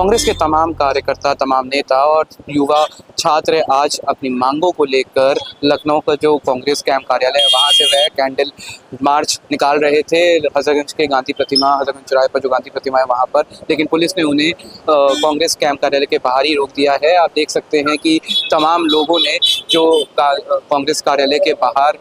कांग्रेस के तमाम कार्यकर्ता, तमाम नेता और युवा छात्र आज अपनी मांगों को लेकर लखनऊ का जो कांग्रेस कैंप कार्यालय है वहाँ से वह कैंडल मार्च निकाल रहे थे हजरतगंज के गांधी प्रतिमा, हजरतगंज चौराहे पर जो गांधी प्रतिमा है वहाँ पर, लेकिन पुलिस ने उन्हें कांग्रेस कैंप कार्यालय के बाहर ही रोक दिया है। आप देख सकते हैं कि तमाम लोगों ने जो कांग्रेस कार्यालय के बाहर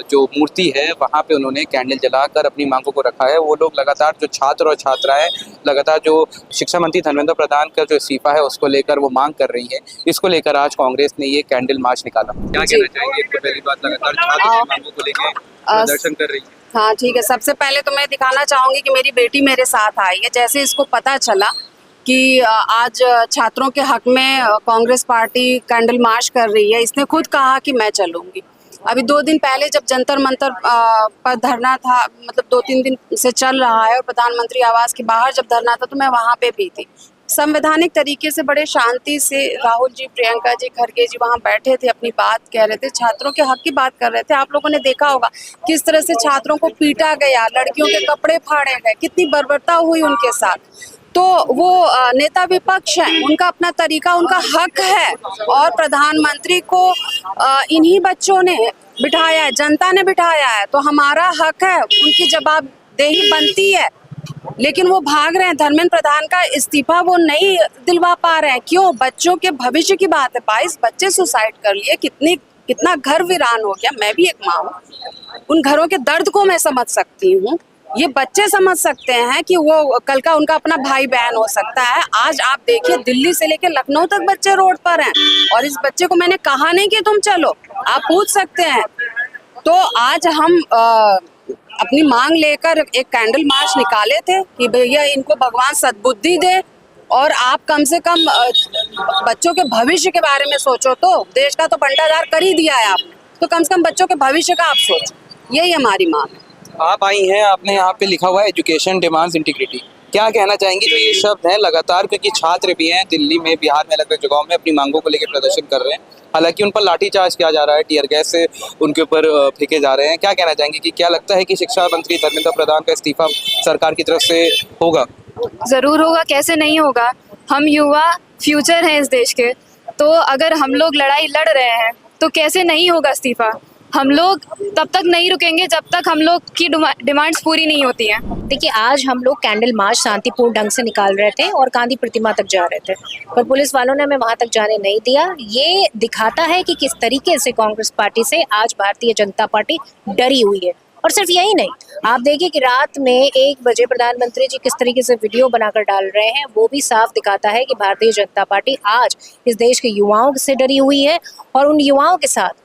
जो मूर्ति है वहाँ पे उन्होंने कैंडल जलाकर अपनी मांगों को रखा है। वो लोग लगातार जो छात्र और छात्राएं लगातार जो शिक्षा मंत्री धर्मेंद्र प्रधान का जो इस्तीफा है उसको लेकर वो मांग कर रही है, इसको लेकर आज कांग्रेस ने ये कैंडल मार्च निकाला। क्या कहना चाहेंगे? तो पहली बात, लगातार छात्र की मांगों को लेकर प्रदर्शन कर रही है। हाँ ठीक है, सबसे पहले तो मैं दिखाना चाहूंगी कि मेरी बेटी मेरे साथ आई है। जैसे इसको पता चला कि आज छात्रों के हक में कांग्रेस पार्टी कैंडल मार्च कर रही है, इसने खुद कहा कि मैं चलूंगी। अभी 2 दिन पहले जब जंतर मंतर पर धरना था, मतलब 2-3 दिन से चल रहा है, और प्रधानमंत्री आवास के बाहर जब धरना था तो मैं वहाँ पे भी थी। संवैधानिक तरीके से बड़े शांति से राहुल जी, प्रियंका जी, खड़गे जी वहाँ बैठे थे, अपनी बात कह रहे थे, छात्रों के हक की बात कर रहे थे। आप लोगों ने देखा होगा किस तरह से छात्रों को पीटा गया, लड़कियों के कपड़े फाड़े गए, कितनी बर्बरता हुई उनके साथ। तो वो नेता विपक्ष है, उनका अपना तरीका, उनका हक है, और प्रधानमंत्री को इन्हीं बच्चों ने बिठाया है, जनता ने बिठाया है, तो हमारा हक है, उनकी जवाबदेही बनती है। लेकिन वो भाग रहे हैं, धर्मेंद्र प्रधान का इस्तीफा वो नहीं दिलवा पा रहे हैं। क्यों? बच्चों के भविष्य की बात है। 22 बच्चे सुसाइड कर लिए, कितना घर वीरान हो गया। मैं भी एक माँ हूँ, उन घरों के दर्द को मैं समझ सकती हूँ। ये बच्चे समझ सकते हैं कि वो कल का उनका अपना भाई बहन हो सकता है। आज आप देखिए, दिल्ली से लेकर लखनऊ तक बच्चे रोड पर हैं, और इस बच्चे को मैंने कहा नहीं कि तुम चलो, आप पूछ सकते हैं। तो आज हम अपनी मांग लेकर एक कैंडल मार्च निकाले थे कि भैया इनको भगवान सद्बुद्धि दे, और आप कम से कम बच्चों के भविष्य के बारे में सोचो। तो देश का तो बंटाधार कर ही दिया है आपने, तो कम से कम बच्चों के भविष्य का आप सोचो। यही हमारी मांग है। आप आई हैं, आपने यहाँ पे लिखा हुआ है एजुकेशन डिमांड्स इंटीग्रिटी, क्या कहना चाहेंगी? जो ये शब्द है लगातार, क्योंकि छात्र भी हैं दिल्ली में, बिहार में, अलग अलग जगहों में अपनी मांगों को लेकर प्रदर्शन कर रहे हैं, हालांकि उन पर लाठीचार्ज किया जा रहा है, टीयर गैस से उनके ऊपर फेंके जा रहे हैं। क्या कहना चाहेंगे कि क्या लगता है कि शिक्षा मंत्री धर्मेंद्र प्रधान का इस्तीफा सरकार की तरफ से होगा? ज़रूर होगा, कैसे नहीं होगा। हम युवा फ्यूचर हैं इस देश के, तो अगर हम लोग लड़ाई लड़ रहे हैं तो कैसे नहीं होगा इस्तीफा। हम लोग तब तक नहीं रुकेंगे जब तक हम लोग की डिमांड्स पूरी नहीं होती हैं। देखिए, आज हम लोग कैंडल मार्च शांतिपूर्ण ढंग से निकाल रहे थे और गांधी प्रतिमा तक जा रहे थे, पर पुलिस वालों ने हमें वहां तक जाने नहीं दिया। ये दिखाता है कि किस तरीके से कांग्रेस पार्टी से आज भारतीय जनता पार्टी डरी हुई है। और सिर्फ यही नहीं, आप देखिए कि रात में 1 बजे प्रधानमंत्री जी किस तरीके से वीडियो बनाकर डाल रहे हैं, वो भी साफ दिखाता है कि भारतीय जनता पार्टी आज इस देश के युवाओं से डरी हुई है, और उन युवाओं के साथ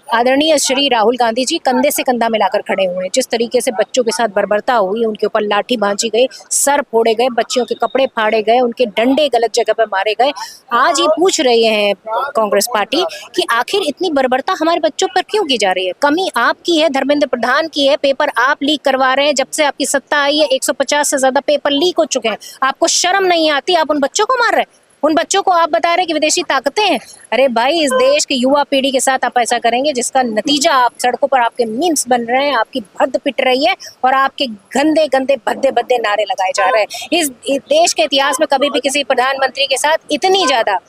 आदरणीय श्री राहुल गांधी जी कंधे से कंधा मिलाकर खड़े हुए हैं। जिस तरीके से बच्चों के साथ बर्बरता हुई, उनके ऊपर लाठी भांजी गई, सर फोड़े गए, बच्चों के कपड़े फाड़े गए, उनके डंडे गलत जगह पर मारे गए। आज ये पूछ रहे हैं कांग्रेस पार्टी कि आखिर इतनी बर्बरता हमारे बच्चों पर क्यों की जा रही है। कमी आपकी है, धर्मेंद्र प्रधान की है। पेपर आप लीक करवा रहे हैं। जब से आपकी सत्ता आई है 150 से ज्यादा पेपर लीक हो चुके हैं। आपको शर्म नहीं आती? आप उन बच्चों को मार रहे हैं। उन बच्चों को आप बता रहे हैं कि विदेशी ताकतें हैं। अरे भाई, इस देश की युवा पीढ़ी के साथ आप ऐसा करेंगे जिसका नतीजा आप सड़कों पर आपके मीम्स बन रहे हैं, आपकी भद्द पिट रही है, और आपके गंदे गंदे भद्दे भद्दे नारे लगाए जा रहे हैं। इस देश के इतिहास में कभी भी किसी प्रधानमंत्री के साथ इतनी ज्यादा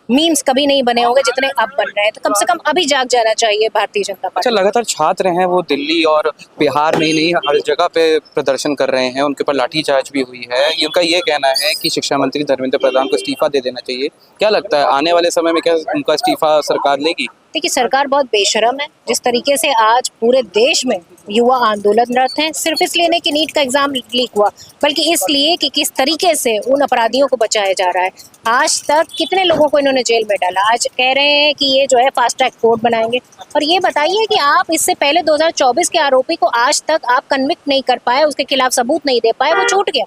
मीम्स कभी नहीं बने होंगे जितने अब बन रहे हैं। तो कम से कम अभी जाग जाना चाहिए भारतीय जनता पार्टी। अच्छा, लगातार छात्र हैं वो दिल्ली और बिहार में ही नहीं, हर जगह पे प्रदर्शन कर रहे हैं, उनके ऊपर लाठीचार्ज भी हुई है। उनका ये कहना है कि शिक्षा मंत्री धर्मेंद्र प्रधान को इस्तीफा दे देना चाहिए। क्या लगता है आने वाले समय में क्या उनका इस्तीफा सरकार लेगी? देखिए, सरकार बहुत बेशरम है। जिस तरीके से आज पूरे देश में युवा आंदोलनरत हैं, सिर्फ इसलिए नहीं कि नीट का एग्जाम लीक हुआ, बल्कि इसलिए कि किस तरीके से उन अपराधियों को बचाया जा रहा है। आज तक कितने लोगों को इन्होंने जेल में डाला। आज कह रहे हैं कि ये जो है फास्ट ट्रैक कोर्ट बनाएंगे। और ये बताइए कि आप इससे पहले 2024 के आरोपी को आज तक आप कन्विक्ट नहीं कर पाए, उसके खिलाफ सबूत नहीं दे पाए, वो छूट गया।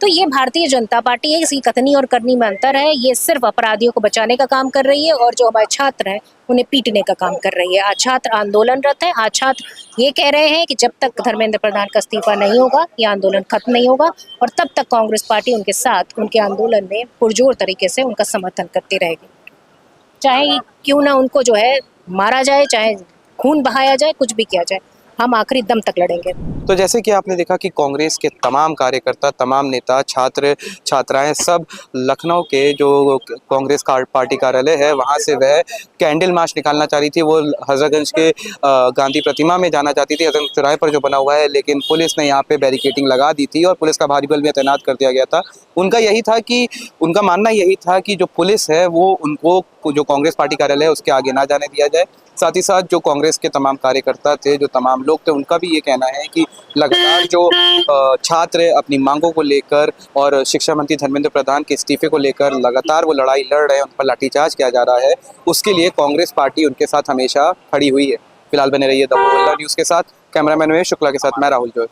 तो ये भारतीय जनता पार्टी है, इसकी कथनी और करनी में अंतर है। ये सिर्फ अपराधियों को बचाने का काम कर रही है, और जो हमारे छात्र हैं उन्हें पीटने का काम कर रही है। आज छात्र आंदोलनरत है। आज छात्र ये कह रहे हैं कि जब तक धर्मेंद्र प्रधान का इस्तीफा नहीं होगा, ये आंदोलन खत्म नहीं होगा, और तब तक कांग्रेस पार्टी उनके साथ उनके आंदोलन में पुरजोर तरीके से उनका समर्थन करती रहेगी। चाहे क्यों ना उनको जो है मारा जाए, चाहे खून बहाया जाए, कुछ भी किया जाए, हम आखिरी दम तक लड़ेंगे। तो जैसे कि आपने देखा कि कांग्रेस के तमाम कार्यकर्ता, तमाम नेता, छात्र छात्राएं सब लखनऊ के जो कांग्रेस पार्टी कार्यालय है वहां से वह कैंडल मार्च निकालना चाह रही थी। वो हजरतगंज के गांधी प्रतिमा में जाना चाहती थी, हजरतगंज चौराहे पर जो बना हुआ है, लेकिन पुलिस ने यहाँ पे बैरिकेडिंग लगा दी थी और पुलिस का भारी बल भी तैनात कर दिया गया था। उनका मानना यही था कि जो पुलिस है वो उनको जो कांग्रेस पार्टी कार्यालय है उसके आगे ना जाने दिया जाए। साथ ही साथ जो कांग्रेस के तमाम कार्यकर्ता थे, जो तमाम लोग थे, उनका भी ये कहना है कि लगातार जो छात्र अपनी मांगों को लेकर और शिक्षा मंत्री धर्मेंद्र प्रधान के इस्तीफे को लेकर लगातार वो लड़ाई लड़ रहे हैं, उन पर लाठीचार्ज किया जा रहा है, उसके लिए कांग्रेस पार्टी उनके साथ हमेशा खड़ी हुई है। फिलहाल बने रहिए द बोलर न्यूज़ के साथ। कैमरामैन में शुक्ला के साथ मैं राहुल जोय।